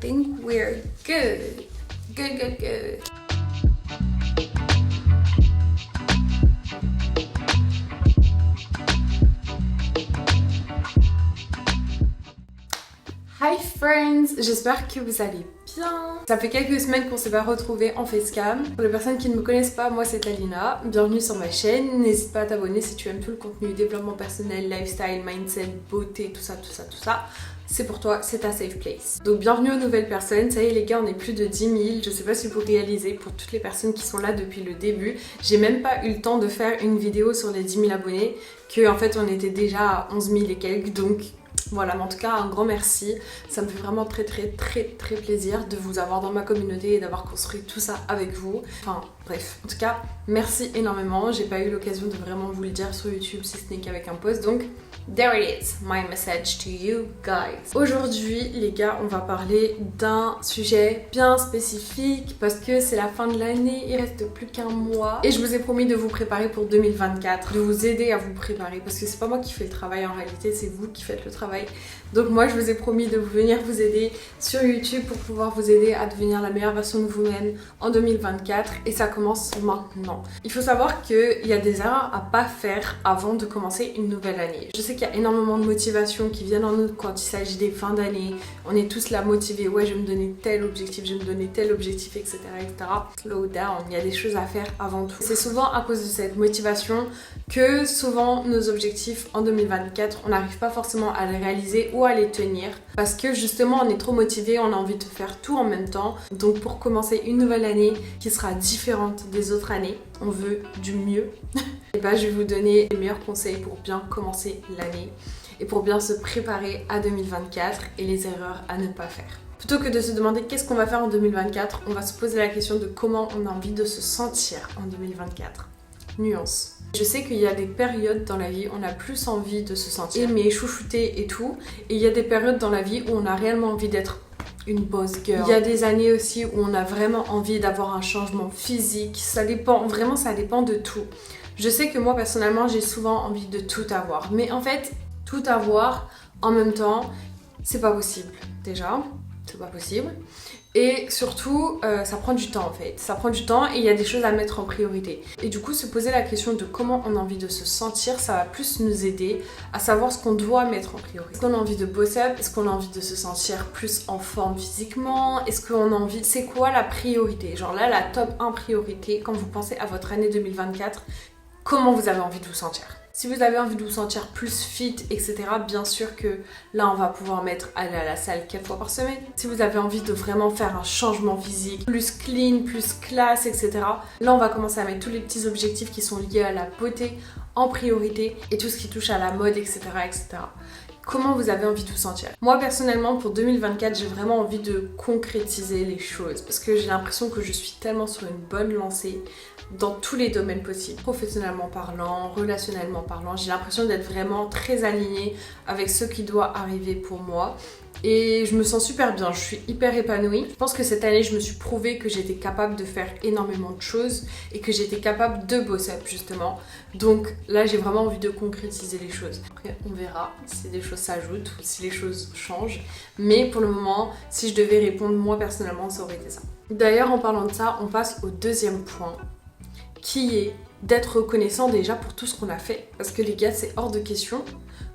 think we're good. Good. Hi friends, j'espère que vous allez bien. Ça fait quelques semaines qu'on s'est pas retrouvés en facecam. Pour les personnes qui ne me connaissent pas, moi c'est Alina. Bienvenue sur ma chaîne. N'hésite pas à t'abonner si tu aimes tout le contenu développement personnel, lifestyle, mindset, beauté, tout ça. C'est pour toi, c'est ta safe place. Donc bienvenue aux nouvelles personnes. Ça y est les gars, on est plus de 10 000. Je sais pas si vous réalisez, pour toutes les personnes qui sont là depuis le début, j'ai même pas eu le temps de faire une vidéo sur les 10 000 abonnés, que en fait on était déjà à 11 000 et quelques, donc voilà, mais en tout cas un grand merci, ça me fait vraiment très plaisir de vous avoir dans ma communauté et d'avoir construit tout ça avec vous. Enfin bref, en tout cas merci énormément, j'ai pas eu l'occasion de vraiment vous le dire sur YouTube si ce n'est qu'avec un post, donc there it is, my message to you guys. Aujourd'hui les gars, on va parler d'un sujet bien spécifique parce que c'est la fin de l'année, il reste plus qu'un mois et je vous ai promis de vous préparer pour 2024, de vous aider à vous préparer parce que c'est pas moi qui fais le travail en réalité, c'est vous qui faites le travail. Donc moi je vous ai promis de venir vous aider sur YouTube pour pouvoir vous aider à devenir la meilleure version de vous-même en 2024 et ça commence maintenant. Il faut savoir qu'il y a des erreurs à pas faire avant de commencer une nouvelle année. Je sais qu'il y a énormément de motivation qui viennent en nous quand il s'agit des fins d'année. On est tous là motivés, ouais je vais me donner tel objectif, etc. Slow down, il y a des choses à faire avant tout. C'est souvent à cause de cette motivation que souvent nos objectifs en 2024, on n'arrive pas forcément à les réaliser ou à les tenir parce que justement on est trop motivé, on a envie de faire tout en même temps. Donc pour commencer une nouvelle année qui sera différente des autres années, on veut du mieux. Et bah je vais vous donner les meilleurs conseils pour bien commencer l'année et pour bien se préparer à 2024 et les erreurs à ne pas faire. Plutôt que de se demander qu'est-ce qu'on va faire en 2024, on va se poser la question de comment on a envie de se sentir en 2024. Nuance. Je sais qu'il y a des périodes dans la vie où on a plus envie de se sentir aimé, chouchouté et tout. Et il y a des périodes dans la vie où on a réellement envie d'être une boss girl. Il y a des années aussi où on a vraiment envie d'avoir un changement physique. Ça dépend, vraiment ça dépend de tout. Je sais que moi personnellement j'ai souvent envie de tout avoir. Mais en fait, tout avoir en même temps, c'est pas possible. Déjà, c'est pas possible. Et surtout, ça prend du temps en fait. Ça prend du temps et il y a des choses à mettre en priorité. Et du coup, se poser la question de comment on a envie de se sentir, ça va plus nous aider à savoir ce qu'on doit mettre en priorité. Est-ce qu'on a envie de boss up? Est-ce qu'on a envie de se sentir plus en forme physiquement? Est-ce qu'on a envie... C'est quoi la priorité? Genre là, la top 1 priorité, quand vous pensez à votre année 2024, comment vous avez envie de vous sentir? Si vous avez envie de vous sentir plus fit, etc., bien sûr que là, on va pouvoir mettre aller à la salle 4 fois par semaine. Si vous avez envie de vraiment faire un changement physique, plus clean, plus classe, etc., là, on va commencer à mettre tous les petits objectifs qui sont liés à la beauté en priorité et tout ce qui touche à la mode, etc., etc. Comment vous avez envie de vous sentir? Moi personnellement pour 2024 j'ai vraiment envie de concrétiser les choses parce que j'ai l'impression que je suis tellement sur une bonne lancée dans tous les domaines possibles. Professionnellement parlant, relationnellement parlant, j'ai l'impression d'être vraiment très alignée avec ce qui doit arriver pour moi. Et je me sens super bien, je suis hyper épanouie. Je pense que cette année, je me suis prouvé que j'étais capable de faire énormément de choses et que j'étais capable de boss up justement. Donc là, j'ai vraiment envie de concrétiser les choses. Après, on verra si des choses s'ajoutent ou si les choses changent. Mais pour le moment, si je devais répondre moi personnellement, ça aurait été ça. D'ailleurs, en parlant de ça, on passe au deuxième point qui est d'être reconnaissant déjà pour tout ce qu'on a fait. Parce que les gars, c'est hors de question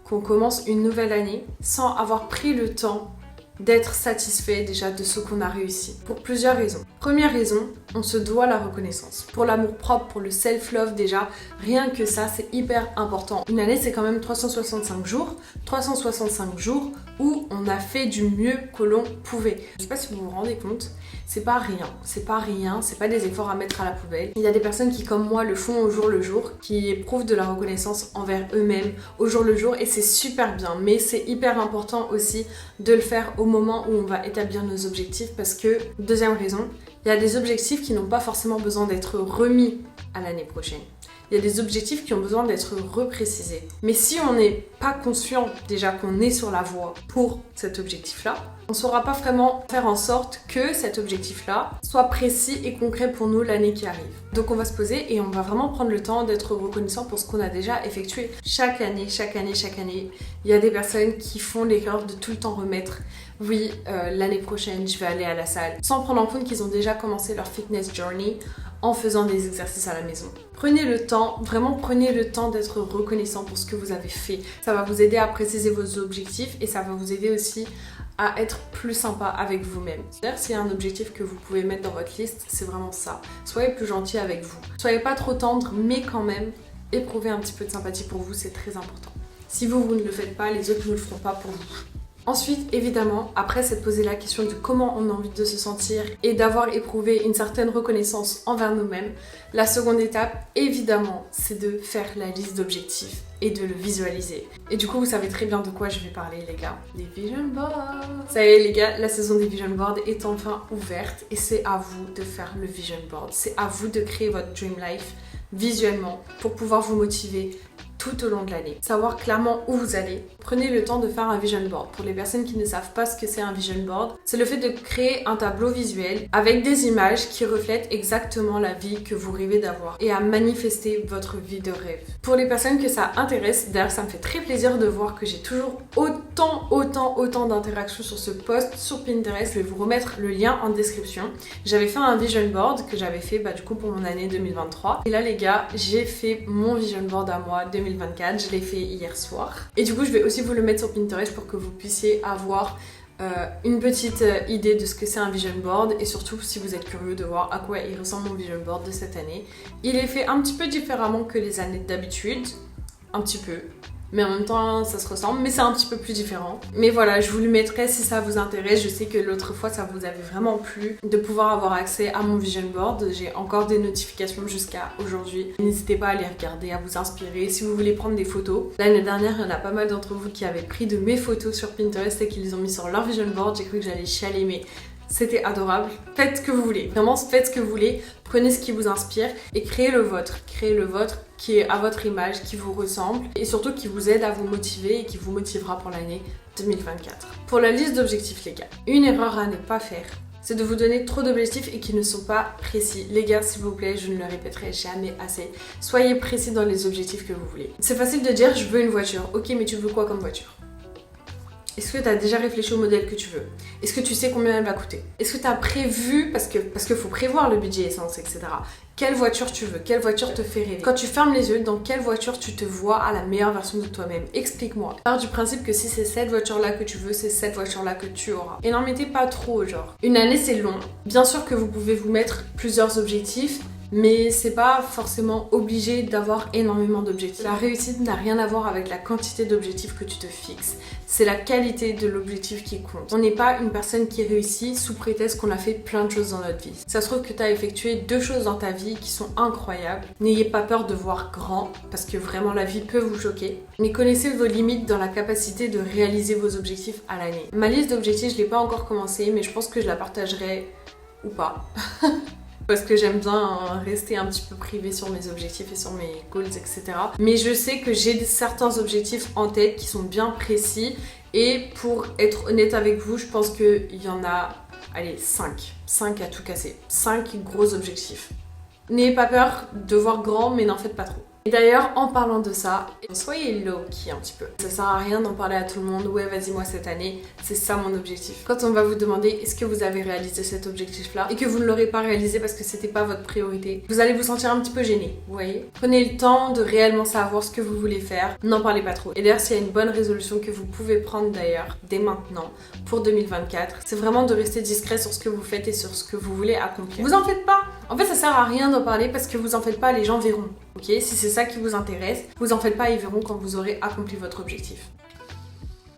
qu'on commence une nouvelle année sans avoir pris le temps d'être satisfait déjà de ce qu'on a réussi. Pour plusieurs raisons. Première raison, on se doit la reconnaissance. Pour l'amour propre, pour le self-love déjà, rien que ça, c'est hyper important. Une année, c'est quand même 365 jours. 365 jours où on a fait du mieux que l'on pouvait. Je sais pas si vous vous rendez compte, c'est pas rien, c'est pas des efforts à mettre à la poubelle. Il y a des personnes qui, comme moi, le font au jour le jour, qui éprouvent de la reconnaissance envers eux-mêmes au jour le jour et c'est super bien. Mais c'est hyper important aussi de le faire au moment où on va établir nos objectifs parce que, deuxième raison, il y a des objectifs qui n'ont pas forcément besoin d'être remis à l'année prochaine. il y a des objectifs qui ont besoin d'être reprécisés. Mais si on n'est pas conscient déjà qu'on est sur la voie pour cet objectif-là, on ne saura pas vraiment faire en sorte que cet objectif-là soit précis et concret pour nous l'année qui arrive. Donc on va se poser et on va vraiment prendre le temps d'être reconnaissant pour ce qu'on a déjà effectué. Chaque année, il y a des personnes qui font l'erreur de tout le temps remettre oui, l'année prochaine, je vais aller à la salle, sans prendre en compte qu'ils ont déjà commencé leur fitness journey en faisant des exercices à la maison. Prenez le temps, vraiment prenez le temps d'être reconnaissant pour ce que vous avez fait. Ça va vous aider à préciser vos objectifs et ça va vous aider aussi à être plus sympa avec vous-même. C'est-à-dire s'il y a un objectif que vous pouvez mettre dans votre liste, c'est vraiment ça. Soyez plus gentil avec vous. Soyez pas trop tendre, mais quand même, éprouvez un petit peu de sympathie pour vous, c'est très important. Si vous ne le faites pas, les autres ne le feront pas pour vous. Ensuite, évidemment, après s'être posé la question de comment on a envie de se sentir et d'avoir éprouvé une certaine reconnaissance envers nous-mêmes, la seconde étape, évidemment, c'est de faire la liste d'objectifs et de le visualiser. Et du coup, vous savez très bien de quoi je vais parler, les gars. Les vision boards. Ça y est, les gars, la saison des vision boards est enfin ouverte et c'est à vous de faire le vision board. C'est à vous de créer votre dream life visuellement pour pouvoir vous motiver tout au long de l'année. Savoir clairement où vous allez. Prenez le temps de faire un vision board. Pour les personnes qui ne savent pas ce que c'est un vision board, c'est le fait de créer un tableau visuel avec des images qui reflètent exactement la vie que vous rêvez d'avoir et à manifester votre vie de rêve. Pour les personnes que ça intéresse, d'ailleurs ça me fait très plaisir de voir que j'ai toujours autant d'interactions sur ce post sur Pinterest. Je vais vous remettre le lien en description. J'avais fait un vision board que j'avais fait du coup pour mon année 2023. Et là les gars, j'ai fait mon vision board à moi 2024. Je l'ai fait hier soir. Et du coup, je vais aussi vous le mettre sur Pinterest pour que vous puissiez avoir une petite idée de ce que c'est un vision board et surtout si vous êtes curieux de voir à quoi il ressemble mon vision board de cette année. Il est fait un petit peu différemment que les années d'habitude. Un petit peu. Mais en même temps ça se ressemble, mais c'est un petit peu plus différent. Mais voilà, je vous le mettrai si ça vous intéresse. Je sais que l'autre fois ça vous avait vraiment plu de pouvoir avoir accès à mon vision board. J'ai encore des notifications jusqu'à aujourd'hui. N'hésitez pas à les regarder, à vous inspirer. Si vous voulez prendre des photos, l'année dernière il y en a pas mal d'entre vous qui avaient pris de mes photos sur Pinterest et qui les ont mis sur leur vision board. J'ai cru que j'allais chialer, mais c'était adorable. Faites ce que vous voulez. Vraiment, faites ce que vous voulez. Prenez ce qui vous inspire et créez le vôtre. Créez le vôtre qui est à votre image, qui vous ressemble et surtout qui vous aide à vous motiver et qui vous motivera pour l'année 2024. Pour la liste d'objectifs, les gars, une erreur à ne pas faire, c'est de vous donner trop d'objectifs et qui ne sont pas précis. Les gars, s'il vous plaît, je ne le répéterai jamais assez. Soyez précis dans les objectifs que vous voulez. C'est facile de dire, je veux une voiture. Ok, mais tu veux quoi comme voiture ? Est-ce que tu as déjà réfléchi au modèle que tu veux? Est-ce que tu sais combien elle va coûter? Est-ce que tu as prévu, parce qu'il faut prévoir le budget essence, etc. Quelle voiture tu veux? Quelle voiture te fait rêver? Quand tu fermes les yeux, dans quelle voiture tu te vois à la meilleure version de toi-même? Explique-moi. Pars du principe que si c'est cette voiture-là que tu veux, c'est cette voiture-là que tu auras. Et n'en mettez pas trop, genre. Une année, c'est long. Bien sûr que vous pouvez vous mettre plusieurs objectifs, mais c'est pas forcément obligé d'avoir énormément d'objectifs. La réussite n'a rien à voir avec la quantité d'objectifs que tu te fixes. C'est la qualité de l'objectif qui compte. On n'est pas une personne qui réussit sous prétexte qu'on a fait plein de choses dans notre vie. Ça se trouve que tu as effectué 2 choses dans ta vie qui sont incroyables. N'ayez pas peur de voir grand, parce que vraiment la vie peut vous choquer. Mais connaissez vos limites dans la capacité de réaliser vos objectifs à l'année. Ma liste d'objectifs, je l'ai pas encore commencée, mais je pense que je la partagerai ou pas. Parce que j'aime bien rester un petit peu privée sur mes objectifs et sur mes goals, etc. Mais je sais que j'ai certains objectifs en tête qui sont bien précis. Et pour être honnête avec vous, je pense qu'il y en a, allez, 5. 5 à tout casser. 5 gros objectifs. N'ayez pas peur de voir grand, mais n'en faites pas trop. Et d'ailleurs, en parlant de ça, soyez low-key un petit peu. Ça sert à rien d'en parler à tout le monde. Ouais, vas-y, moi cette année, c'est ça mon objectif. Quand on va vous demander est-ce que vous avez réalisé cet objectif-là et que vous ne l'aurez pas réalisé parce que c'était pas votre priorité, vous allez vous sentir un petit peu gêné, vous voyez. Prenez le temps de réellement savoir ce que vous voulez faire. N'en parlez pas trop. Et d'ailleurs, s'il y a une bonne résolution que vous pouvez prendre d'ailleurs dès maintenant pour 2024, c'est vraiment de rester discret sur ce que vous faites et sur ce que vous voulez accomplir. Vous en faites pas. En fait, ça sert à rien d'en parler parce que vous en faites pas, les gens verront. Ok, si c'est ça qui vous intéresse, vous en faites pas, ils verront quand vous aurez accompli votre objectif.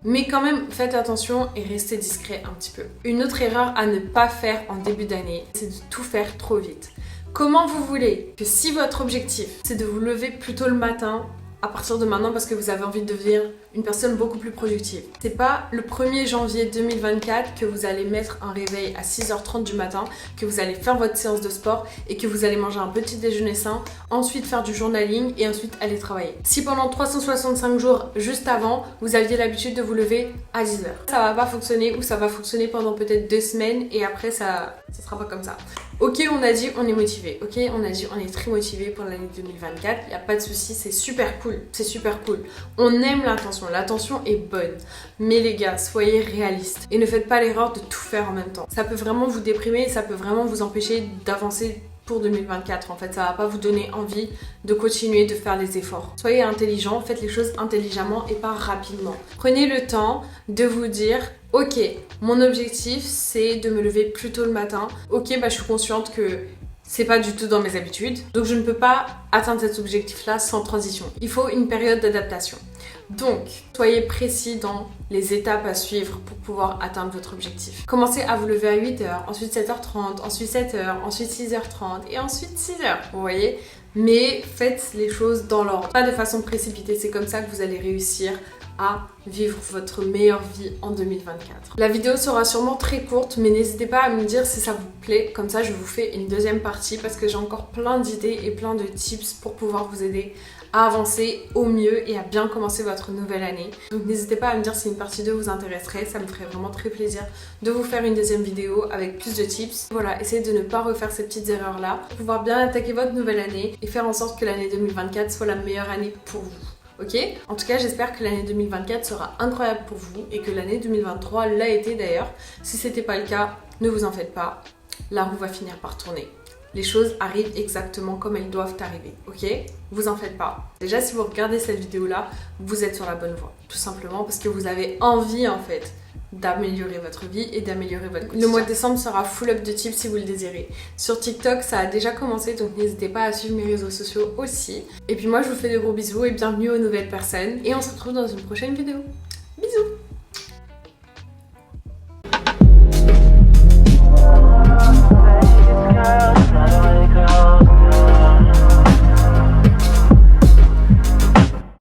Mais quand même, faites attention et restez discret un petit peu. Une autre erreur à ne pas faire en début d'année, c'est de tout faire trop vite. Comment vous voulez que si votre objectif, c'est de vous lever plus tôt le matin à partir de maintenant parce que vous avez envie de devenir une personne beaucoup plus productive. C'est pas le 1er janvier 2024 que vous allez mettre un réveil à 6h30 du matin, que vous allez faire votre séance de sport et que vous allez manger un petit déjeuner sain, ensuite faire du journaling et ensuite aller travailler. Si pendant 365 jours juste avant, vous aviez l'habitude de vous lever à 10h, ça va pas fonctionner ou ça va fonctionner pendant peut-être 2 semaines et après ça sera pas comme ça. Ok, on a dit on est motivé, ok, on a dit on est très motivé pour l'année 2024, il n'y a pas de souci, c'est super cool, c'est super cool. On aime l'intention est bonne. Mais les gars, soyez réalistes et ne faites pas l'erreur de tout faire en même temps. Ça peut vraiment vous déprimer et ça peut vraiment vous empêcher d'avancer pour 2024. En fait, ça va pas vous donner envie de continuer de faire les efforts. Soyez intelligents, faites les choses intelligemment et pas rapidement. Prenez le temps de vous dire ok, mon objectif c'est de me lever plus tôt le matin. Ok, je suis consciente que c'est pas du tout dans mes habitudes, donc je ne peux pas atteindre cet objectif-là sans transition. Il faut une période d'adaptation. Donc, soyez précis dans les étapes à suivre pour pouvoir atteindre votre objectif. Commencez à vous lever à 8h, ensuite 7h30, ensuite 7h, ensuite 6h30 et ensuite 6h, vous voyez ? Mais faites les choses dans l'ordre, pas de façon précipitée, c'est comme ça que vous allez réussir à vivre votre meilleure vie en 2024. La vidéo sera sûrement très courte, mais n'hésitez pas à me dire si ça vous plaît, comme ça je vous fais une deuxième partie parce que j'ai encore plein d'idées et plein de tips pour pouvoir vous aider à avancer au mieux et à bien commencer votre nouvelle année. Donc n'hésitez pas à me dire si une partie 2 vous intéresserait, ça me ferait vraiment très plaisir de vous faire une deuxième vidéo avec plus de tips. Voilà, essayez de ne pas refaire ces petites erreurs là pour pouvoir bien attaquer votre nouvelle année et faire en sorte que l'année 2024 soit la meilleure année pour vous. Ok ? En tout cas, j'espère que l'année 2024 sera incroyable pour vous et que l'année 2023 l'a été d'ailleurs. Si c'était pas le cas, ne vous en faites pas, la roue va finir par tourner. Les choses arrivent exactement comme elles doivent arriver, ok ? Vous en faites pas. Déjà, si vous regardez cette vidéo-là, vous êtes sur la bonne voie. Tout simplement parce que vous avez envie, en fait, d'améliorer votre vie et d'améliorer votre quotidien. Le mois de décembre sera full up de tips si vous le désirez. Sur TikTok, ça a déjà commencé, donc n'hésitez pas à suivre mes réseaux sociaux aussi. Et puis moi, je vous fais de gros bisous et bienvenue aux nouvelles personnes. Et on se retrouve dans une prochaine vidéo.